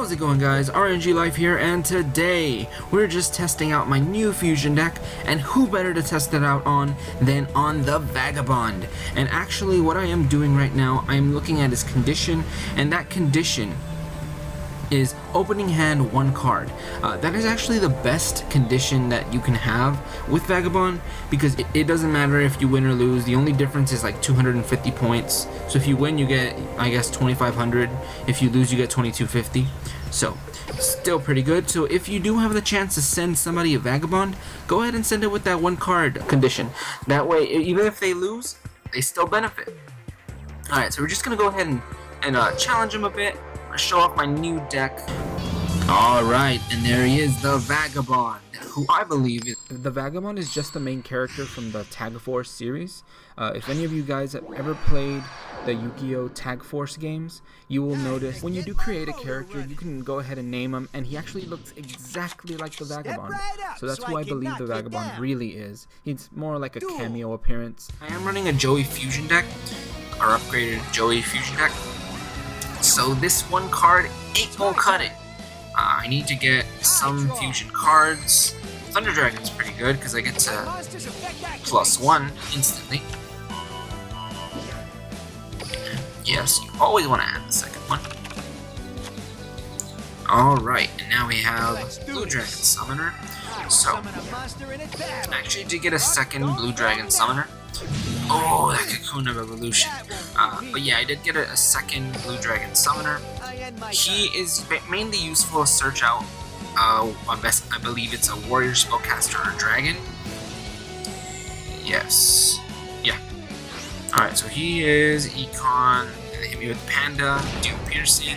How's it going, guys? RNG Life here, and today we're just testing out my new fusion deck, and who better to test it out on than on the Vagabond. And actually what I am doing right now, I am looking at his condition, and that condition is opening hand one card. That is actually the best condition that you can have with Vagabond, because it doesn't matter if you win or lose. The only difference is like 250 points. So if you win, you get, I guess, 2,500. If you lose, you get 2,250. So still pretty good. So if you do have the chance to send somebody a Vagabond, go ahead and send it with that one card condition. That way, even if they lose, they still benefit. Alright, so we're just gonna go ahead and challenge him a bit. Show off my new deck. Alright, and there he is, the Vagabond, who I believe is... The Vagabond is just the main character from the Tag Force series. If any of you guys have ever played the YuGiOh Tag Force games, you will notice when you do create a character, you can go ahead and name him, and he actually looks exactly like the Vagabond. So that's who I believe the Vagabond really is. He's more like a cameo appearance. I am running a Joey fusion deck, or upgraded Joey fusion deck. So this one card ain't gonna cut it. I need to get some fusion cards. Thunder Dragon's pretty good because I get to +1 instantly. Yes, you always want to add the second one. Alright, and now we have Blue Dragon Summoner. So, I actually did get a second Blue Dragon Summoner. Oh, that Cocoon of Evolution. But yeah, I did get a second Blue Dragon Summoner. He is mainly useful to search out, I believe it's a Warrior Spellcaster or Dragon. Yes. Yeah. Alright, so he is Econ, and they hit me with Panda, do Piercing.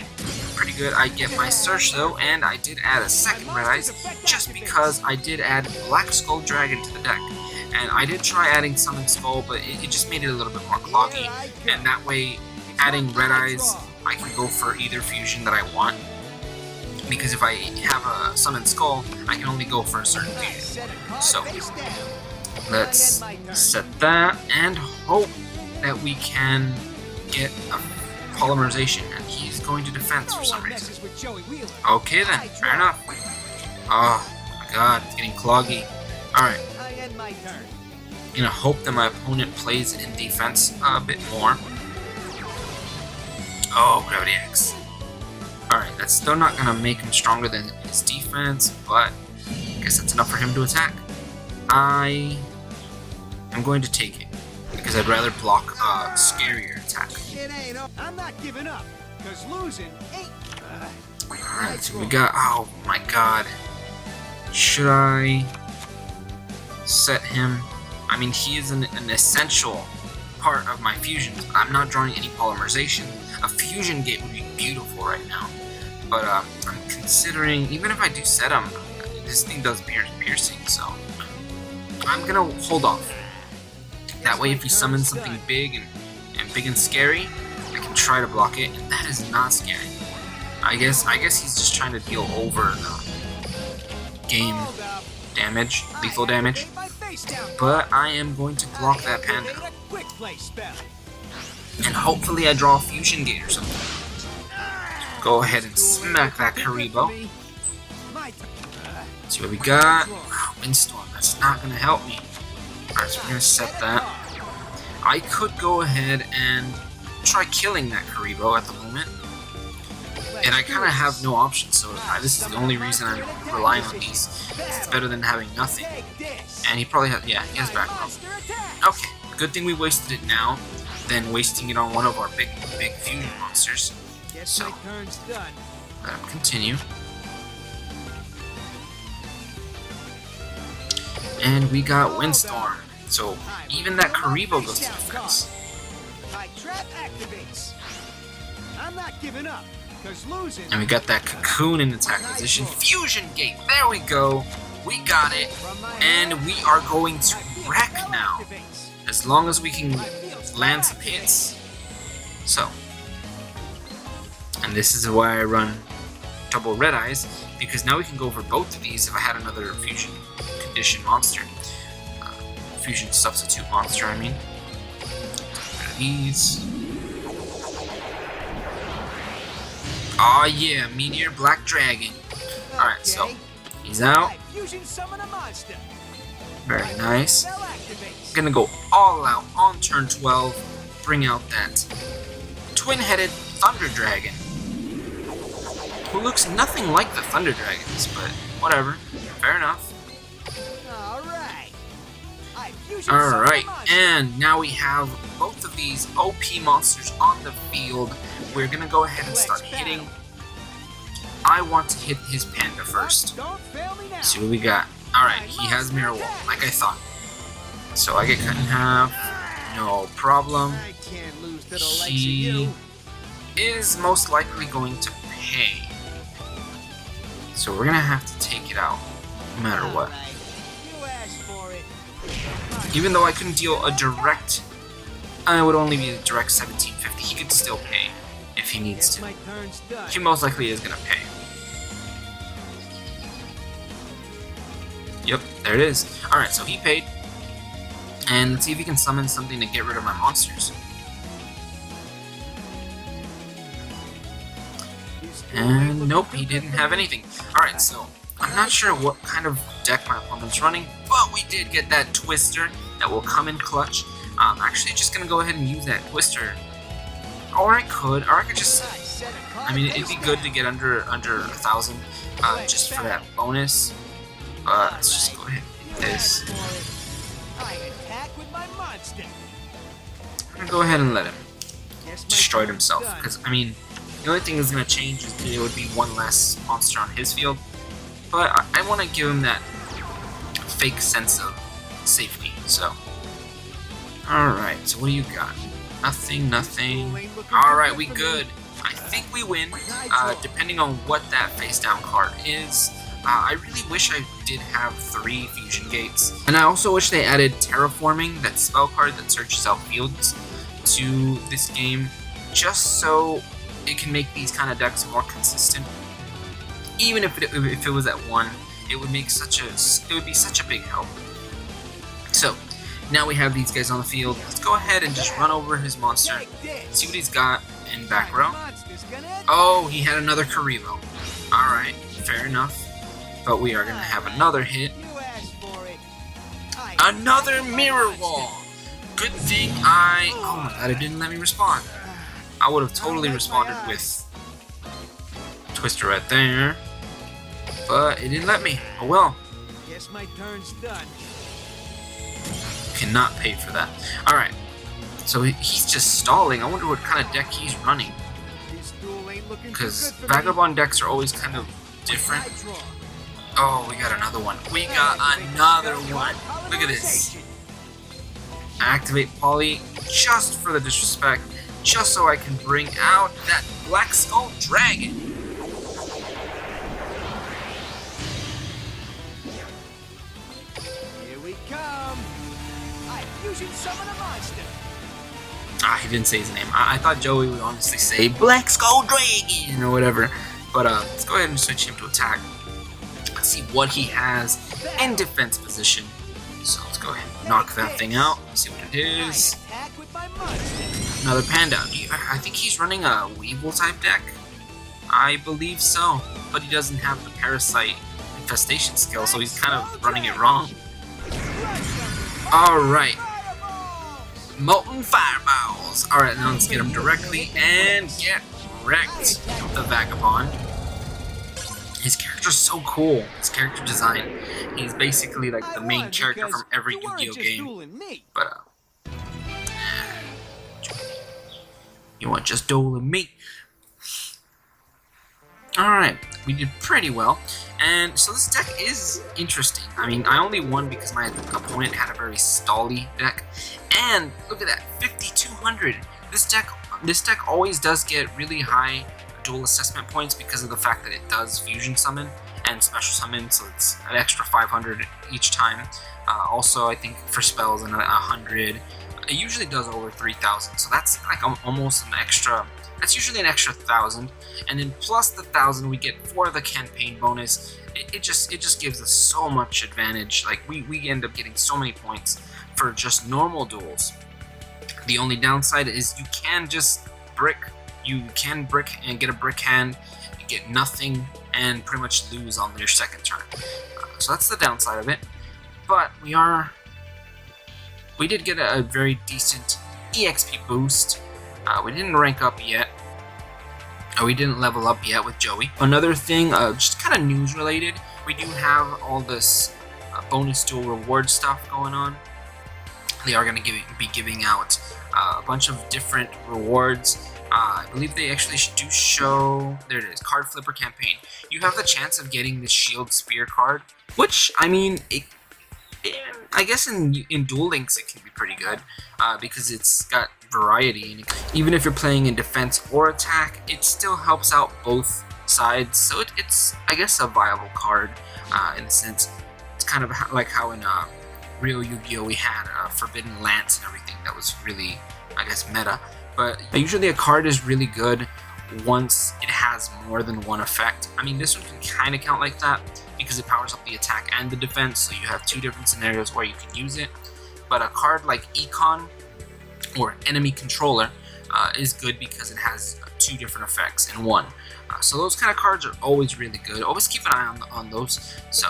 Pretty good. I get my search though, and I did add a second Red Eyes, just because I did add Black Skull Dragon to the deck. And I did try adding Summon Skull, but it just made it a little bit more cloggy. And that way, adding Red Eyes, I can go for either fusion that I want. Because if I have a Summon Skull, I can only go for a certain fusion. So, let's set that and hope that we can get a polymerization. And he's going to defense for some reason. Okay then, fair enough. Oh my god, it's getting cloggy. Alright. I'm gonna hope that my opponent plays in defense a bit more. Oh, Gravity X. Alright, that's still not gonna make him stronger than his defense, but I guess that's enough for him to attack. I am going to take it, because I'd rather block a scarier attack. I'm not giving up, because losing ain't... Alright, so we got... Oh my god. Should I set him? I mean, he is an essential part of my fusions. I'm not drawing any polymerization. A fusion gate would be beautiful right now. But I'm considering, even if I do set him, this thing does piercing, so I'm gonna hold off. That way if he summons something big and big and scary, I can try to block it, and that is not scary. I guess he's just trying to deal over the game damage, lethal damage. But I am going to block that Panda. And hopefully I draw a fusion gate or something. Go ahead and smack that Karibo. See what we got. Windstorm, that's not going to help me. Alright, so we're going to set that. I could go ahead and try killing that Karibo at the moment. And I kind of have no option, so this is the only reason I'm relying on these. It's better than having nothing. And he probably has, yeah, he has back row. Okay, good thing we wasted it now, than wasting it on one of our big fusion monsters. So, let him continue. And we got Windstorm. So, even that Karibo goes to defense. I'm not giving up. And we got that Cocoon in attack position. Fusion Gate, there we go. We got it. And we are going to wreck now. As long as we can land some hits. So. And this is why I run double Red Eyes. Because now we can go for both of these if I had another fusion condition monster. Fusion substitute monster, I mean. Rid of these. Aw yeah, Meteor Black Dragon. Alright, so he's out. Fusion summon a monster. Very nice. Spell activates. Gonna go all out on turn 12. Bring out that twin-headed Thunder Dragon, who looks nothing like the Thunder Dragons, but whatever. Fair enough. Alright. Fusion summon a Alright, monster. and now we have both of these OP monsters on the field. We're gonna go ahead and start hitting. I want to hit his panda first. Don't fail me now. See what we got. Alright, he has Mirror Wall, like I thought. So I get cut in half. No problem. I can't lose to the likes of He you. is most likely going to pay. So we're gonna have to take it out, no matter what. Alright. You asked for it. Even though I couldn't deal a direct, it would only be a direct 1750. He could still pay if he needs Guess to. my turn's done. He most likely is gonna pay. Yep, there it is. Alright, so he paid. And let's see if he can summon something to get rid of my monsters. And nope, he didn't have anything. Alright, so I'm not sure what kind of deck my opponent's running, but we did get that Twister that will come in clutch. I'm actually just gonna go ahead and use that Twister. Or I could just, I mean, it'd be good to get under 1,000 just for that bonus. But let's just go ahead and hit this. I attack with my monster. I'm gonna go ahead and let him Guess my destroy turn's himself, done. because I mean, the only thing that's gonna change is that it would be one less monster on his field. But I want to give him that fake sense of safety. So, all right. So what do you got? Nothing. All right, we good. I think we win. Depending on what that face down card is. I really wish I did have 3 fusion gates. And I also wish they added terraforming, that spell card that searches out fields, to this game, just so it can make these kind of decks more consistent. Even if it was at 1, it would be such a big help. So now we have these guys on the field. Let's go ahead and just run over his monster, see what he's got in back row. Oh, he had another Karibo. All right, fair enough. But we are going to have another hit. Another Mirror Wall! Good thing oh my god, it didn't let me respond. I would have totally responded with Twister right there. But it didn't let me. Oh well. Guess my turn's done. Cannot pay for that. Alright. So he's just stalling. I wonder what kind of deck he's running. This duel ain't looking too Because good for me. Vagabond decks are always kind of different. I draw. Oh, we got another one. We got another one. Look at this. Activate Poly just for the disrespect. Just so I can bring out that Black Skull Dragon. Here we come. I fusion summon a monster. He didn't say his name. I thought Joey would honestly say Black Skull Dragon or whatever. But let's go ahead and switch him to attack. Let's see what he has in defense position. So let's go ahead and knock that thing out. See what it is. I attack with my monster. Another Panda. I think he's running a Weevil type deck. I believe so. But he doesn't have the Parasite Infestation skill, so he's kind of running it wrong. Alright. Molten Fireballs. Alright, now let's get him directly and get wrecked. The Vagabond. His character's so cool. His character design. He's basically like the main character from every YuGiOh game. But you want just dueling me? Alright, we did pretty well. And so this deck is interesting. I mean, I only won because my opponent had a very stally deck. And look at that, 5,200. This deck always does get really high duel assessment points because of the fact that it does fusion summon and special summon, so it's an extra 500 each time. Also, I think for spells, 100. It usually does over 3,000, so that's like almost an extra. That's usually an extra 1,000, and then plus the 1,000 we get for the campaign bonus. It just gives us so much advantage. Like we end up getting so many points for just normal duels. The only downside is you can just brick you can brick and get a brick hand, you get nothing, and pretty much lose on your second turn. So that's the downside of it. But we did get a very decent EXP boost. We didn't rank up yet. We didn't level up yet with Joey. Another thing, just kind of news related, we do have all this bonus duel reward stuff going on. They are going to be giving out a bunch of different rewards. I believe they actually do show, there it is, card flipper campaign. You have the chance of getting the shield spear card, which, I mean, I guess in Duel Links it can be pretty good because it's got variety, and even if you're playing in defense or attack, it still helps out both sides. So it's I guess a viable card in the sense. It's kind of like how in real Yu-Gi-Oh we had Forbidden Lance and everything that was really, I guess, meta. But usually a card is really good once it has more than one effect. I mean, this one can kind of count like that because it powers up the attack and the defense, so you have two different scenarios where you can use it. But a card like Econ or Enemy Controller is good because it has two different effects in one. So those kind of cards are always really good. Always keep an eye on those. So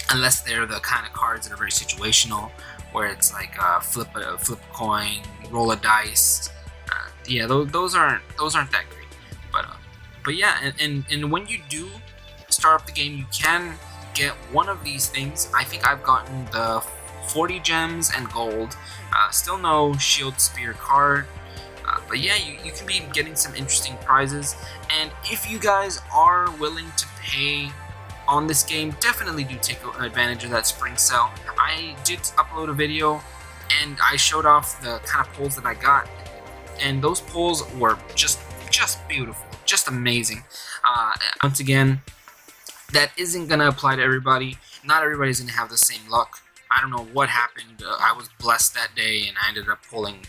unless they're the kind of cards that are very situational, where it's like flip a coin, roll a dice. Yeah, those aren't that great. But yeah, and when you do start up the game, you can get one of these things. I think I've gotten the 40 gems and gold. Still no shield spear card. But yeah, you can be getting some interesting prizes. And if you guys are willing to pay on this game, definitely do take advantage of that spring sale. I did upload a video and I showed off the kind of pulls that I got, and those pulls were just beautiful, just amazing. Once again, that isn't gonna apply to everybody. Not everybody's gonna have the same luck. I don't know what happened. I was blessed that day and I ended up pulling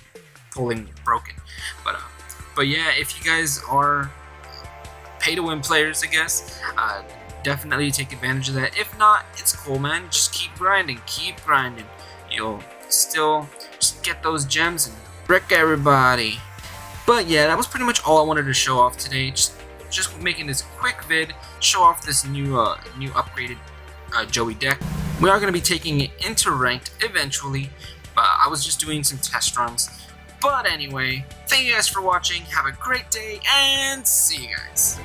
broken. But yeah, if you guys are pay to win players, I guess, definitely take advantage of that. If not, it's cool, man. Just keep grinding. You'll still just get those gems and wreck everybody. But yeah, that was pretty much all I wanted to show off today. Just making this quick vid, show off this new upgraded Joey deck. We are going to be taking it into ranked eventually, but I was just doing some test runs. But anyway, thank you guys for watching. Have a great day and see you guys.